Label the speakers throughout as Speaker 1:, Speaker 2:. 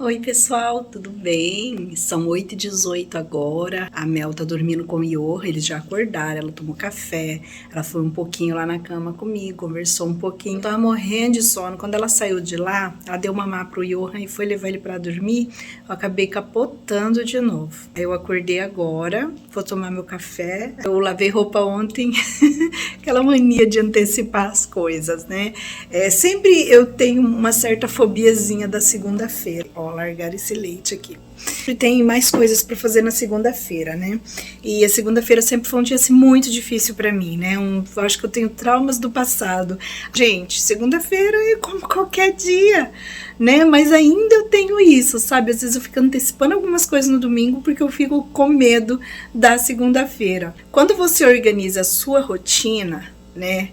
Speaker 1: Oi pessoal, tudo bem? São 8h18 agora, a Mel tá dormindo com o Johan, eles já acordaram, ela tomou café, ela foi um pouquinho lá na cama comigo, conversou um pouquinho, tava morrendo de sono. Quando ela saiu de lá, ela deu mamar pro Johan e foi levar ele pra dormir, eu acabei capotando de novo. Aí eu acordei agora, vou tomar meu café, eu lavei roupa ontem, aquela mania de antecipar as coisas, né? Sempre eu tenho uma certa fobiazinha da segunda-feira. Ó, largar esse leite aqui. Tem mais coisas para fazer na segunda-feira, né? E a segunda-feira sempre foi um dia assim, muito difícil para mim, né? Eu acho que eu tenho traumas do passado. Gente, segunda-feira é como qualquer dia, né? Mas ainda eu tenho isso, sabe? Às vezes eu fico antecipando algumas coisas no domingo porque eu fico com medo da segunda-feira. Quando você organiza a sua rotina, né?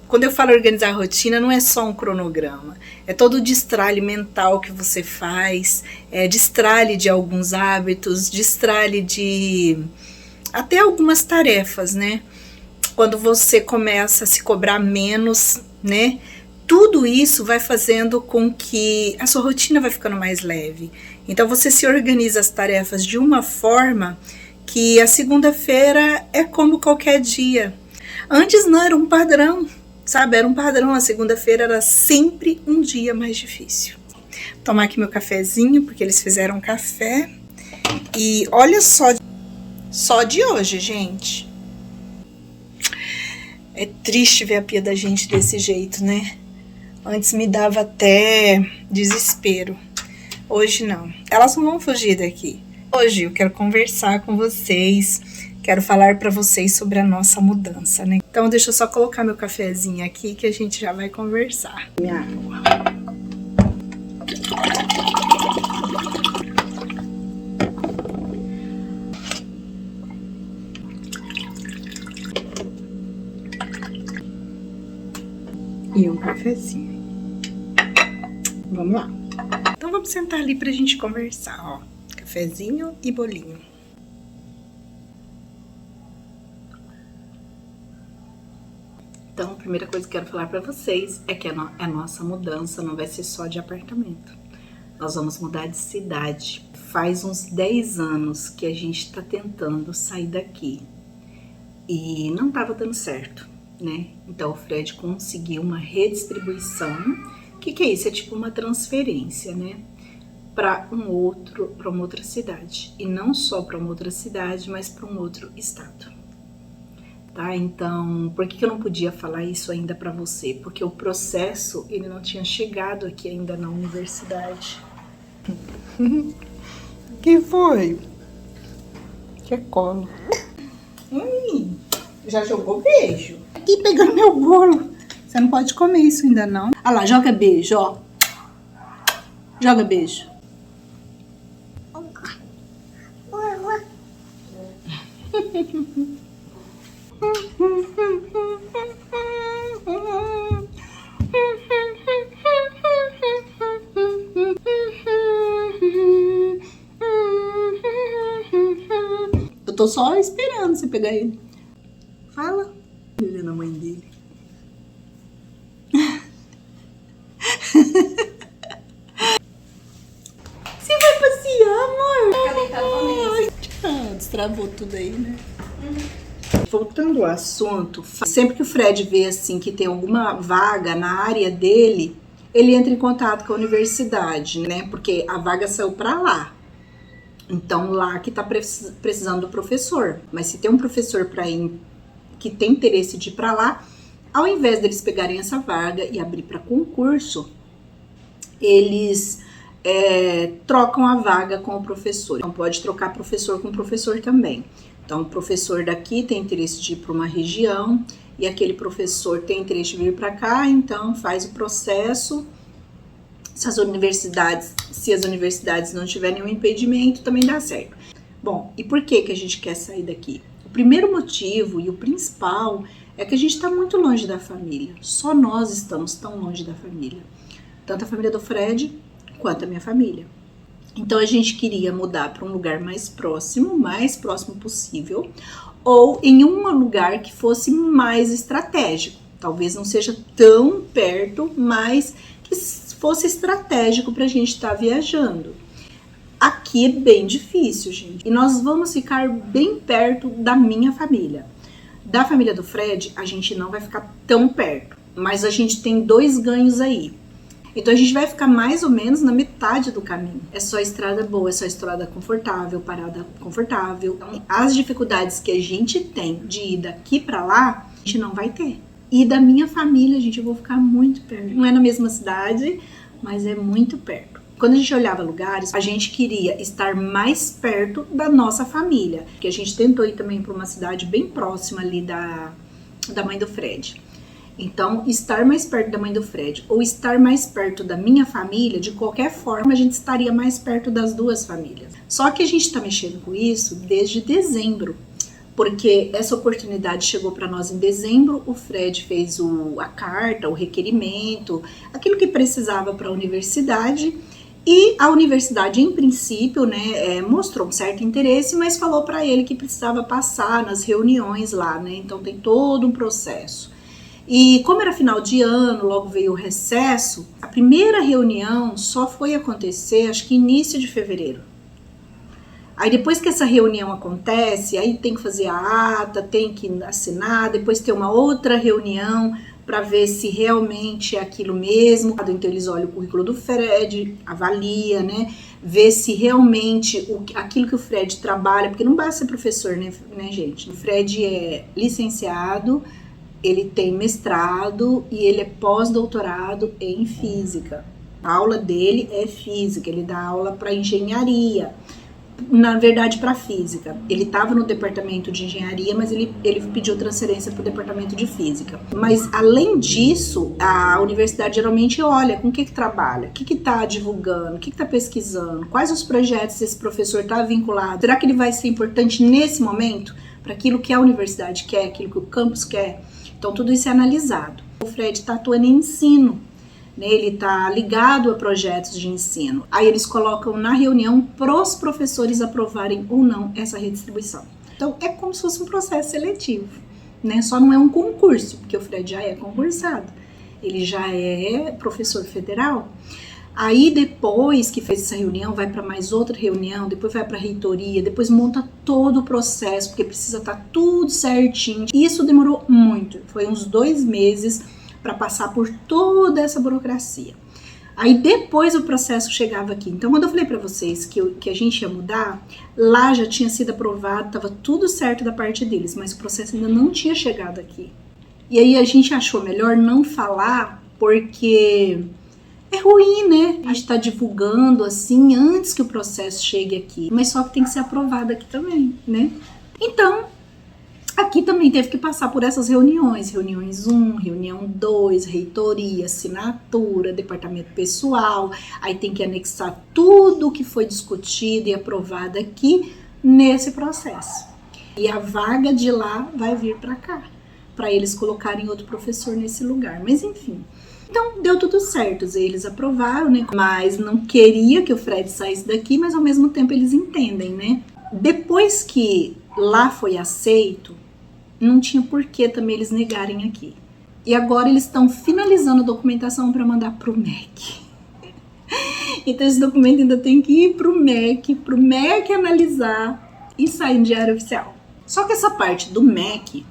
Speaker 1: Quando eu falo organizar a rotina, não é só um cronograma, é todo o destralhe mental que você faz, destralhe de alguns hábitos, destralhe de até algumas tarefas, né? Quando você começa a se cobrar menos, né? Tudo isso vai fazendo com que a sua rotina vai ficando mais leve. Então você se organiza as tarefas de uma forma que a segunda-feira é como qualquer dia. Antes não era um padrão, sabe? Era um padrão, a segunda-feira era sempre um dia mais difícil. Vou tomar aqui meu cafezinho, porque eles fizeram café. E olha só de hoje, gente. É triste ver a pia da gente desse jeito, né? Antes me dava até desespero. Hoje não. Elas não vão fugir daqui. Hoje eu quero conversar com vocês. Quero falar para vocês sobre a nossa mudança, né? Então deixa eu só colocar meu cafezinho aqui que a gente já vai conversar. Minha água. E um cafezinho. Vamos lá. Então vamos sentar ali pra gente conversar, ó. Cafezinho e bolinho. Então, a primeira coisa que eu quero falar para vocês é que a nossa mudança não vai ser só de apartamento. Nós vamos mudar de cidade. Faz uns 10 anos que a gente está tentando sair daqui e não estava dando certo, né? Então, o Fred conseguiu uma redistribuição. O que é isso? É tipo uma transferência, né? Para uma outra cidade. E não só para uma outra cidade, mas para um outro estado. Tá? Então, por que eu não podia falar isso ainda para você? Porque o processo, ele não tinha chegado aqui ainda na universidade. Que foi? Que é colo. Já jogou beijo? Aqui pegando meu bolo. Você não pode comer isso ainda não. Ah lá, joga beijo, ó. Joga beijo. Eu tô só esperando você pegar ele. Fala. Ele é na mãe dele. Você vai passear, amor? Destravou tudo aí, né? Voltando ao assunto, sempre que o Fred vê assim que tem alguma vaga na área dele, ele entra em contato com a universidade, né? Porque a vaga saiu para lá. Então lá que tá precisando do professor. Mas se tem um professor para ir que tem interesse de ir para lá, ao invés deles pegarem essa vaga e abrir para concurso, eles trocam a vaga com o professor. Então pode trocar professor com professor também. Então, o professor daqui tem interesse de ir para uma região e aquele professor tem interesse de vir para cá, então faz o processo. Se as universidades não tiverem um impedimento, também dá certo. Bom, e por que a gente quer sair daqui? O primeiro motivo e o principal é que a gente está muito longe da família. Só nós estamos tão longe da família. Tanto a família do Fred quanto a minha família. Então a gente queria mudar para um lugar mais próximo possível, ou em um lugar que fosse mais estratégico. Talvez não seja tão perto, mas que fosse estratégico para a gente estar viajando. Aqui é bem difícil, gente. E nós vamos ficar bem perto da minha família. Da família do Fred, a gente não vai ficar tão perto, mas a gente tem 2 ganhos aí. Então a gente vai ficar mais ou menos na metade do caminho. É só estrada boa, é só estrada confortável, parada confortável. Então, as dificuldades que a gente tem de ir daqui pra lá, a gente não vai ter. E da minha família, gente, eu vou ficar muito perto. Não é na mesma cidade, mas é muito perto. Quando a gente olhava lugares, a gente queria estar mais perto da nossa família. Porque a gente tentou ir também para uma cidade bem próxima ali da mãe do Fred. Então, estar mais perto da mãe do Fred ou estar mais perto da minha família, de qualquer forma, a gente estaria mais perto das 2 famílias. Só que a gente está mexendo com isso desde dezembro, porque essa oportunidade chegou para nós em dezembro, o Fred fez a carta, o requerimento, aquilo que precisava para a universidade, e a universidade, em princípio, né, mostrou um certo interesse, mas falou para ele que precisava passar nas reuniões lá, né, então tem todo um processo. E como era final de ano, logo veio o recesso, a primeira reunião só foi acontecer, acho que início de fevereiro. Aí depois que essa reunião acontece, aí tem que fazer a ata, tem que assinar, depois tem uma outra reunião para ver se realmente é aquilo mesmo. Então eles olham o currículo do Fred, avalia, né? Ver se realmente aquilo que o Fred trabalha, porque não basta ser professor, né, gente? O Fred é licenciado, ele tem mestrado e ele é pós-doutorado em física. A aula dele é física, ele dá aula para engenharia, na verdade para física. Ele estava no departamento de engenharia, mas ele pediu transferência para o departamento de física. Mas além disso, a universidade geralmente olha com o que trabalha, o que está divulgando, o que está pesquisando, quais os projetos esse professor está vinculado. Será que ele vai ser importante nesse momento para aquilo que a universidade quer, aquilo que o campus quer? Então, tudo isso é analisado. O Fred está atuando em ensino, né? Ele está ligado a projetos de ensino. Aí eles colocam na reunião para os professores aprovarem ou não essa redistribuição. Então, é como se fosse um processo seletivo, né? Só não é um concurso, porque o Fred já é concursado. Ele já é professor federal. Aí depois que fez essa reunião, vai para mais outra reunião, depois vai para a reitoria, depois monta todo o processo, porque precisa estar tudo certinho. E isso demorou muito, foi uns 2 meses para passar por toda essa burocracia. Aí depois o processo chegava aqui. Então quando eu falei para vocês que a gente ia mudar, lá já tinha sido aprovado, estava tudo certo da parte deles, mas o processo ainda não tinha chegado aqui. E aí a gente achou melhor não falar, porque é ruim, né? A gente tá divulgando assim antes que o processo chegue aqui. Mas só que tem que ser aprovado aqui também, né? Então, aqui também teve que passar por essas reuniões. Reuniões 1, reunião 2, reitoria, assinatura, departamento pessoal. Aí tem que anexar tudo o que foi discutido e aprovado aqui nesse processo. E a vaga de lá vai vir para cá, para eles colocarem outro professor nesse lugar. Mas enfim. Então, deu tudo certo, eles aprovaram, né? Mas não queria que o Fred saísse daqui, mas ao mesmo tempo eles entendem, né? Depois que lá foi aceito, não tinha por que também eles negarem aqui. E agora eles estão finalizando a documentação para mandar para o MEC. Então esse documento ainda tem que ir para o MEC analisar e sair no Diário Oficial. Só que essa parte do MEC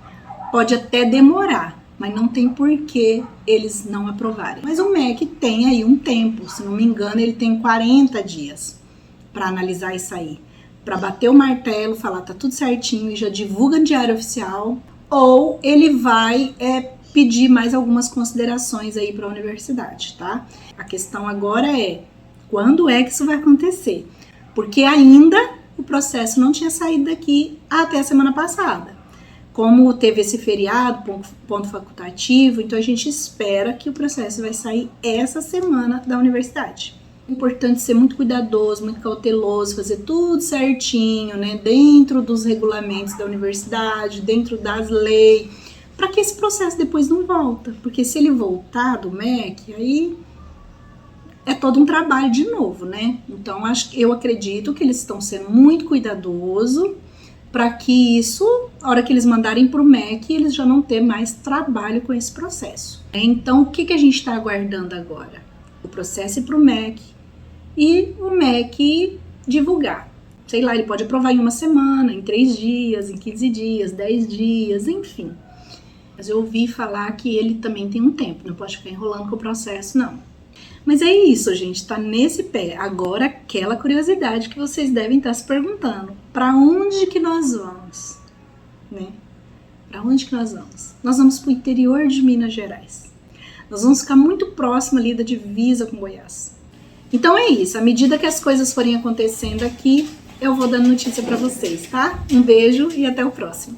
Speaker 1: pode até demorar, mas não tem por que eles não aprovarem. Mas o MEC tem aí um tempo, se não me engano, ele tem 40 dias para analisar e sair. Para bater o martelo, falar tá tudo certinho e já divulga no Diário Oficial, ou ele vai pedir mais algumas considerações aí para a universidade, tá? A questão agora é, quando é que isso vai acontecer? Porque ainda o processo não tinha saído daqui até a semana passada. Como teve esse feriado, ponto facultativo, então a gente espera que o processo vai sair essa semana da universidade. É importante ser muito cuidadoso, muito cauteloso, fazer tudo certinho, né, dentro dos regulamentos da universidade, dentro das leis, para que esse processo depois não volta. Porque se ele voltar do MEC, aí é todo um trabalho de novo, né? Então eu acredito que eles estão sendo muito cuidadosos, para que isso, a hora que eles mandarem para o MEC, eles já não ter mais trabalho com esse processo. Então, o que a gente está aguardando agora? o processo ir para o MEC e o MEC divulgar. Sei lá, ele pode aprovar em 1 semana, em 3 dias, em 15 dias, 10 dias, enfim. Mas eu ouvi falar que ele também tem um tempo, não pode ficar enrolando com o processo, não. Mas é isso, gente, tá nesse pé. Agora, aquela curiosidade que vocês devem estar se perguntando. Para onde que nós vamos? Né? Para onde que nós vamos? Nós vamos para o interior de Minas Gerais. Nós vamos ficar muito próximo ali da divisa com Goiás. Então é isso, à medida que as coisas forem acontecendo aqui, eu vou dando notícia para vocês, tá? Um beijo e até o próximo.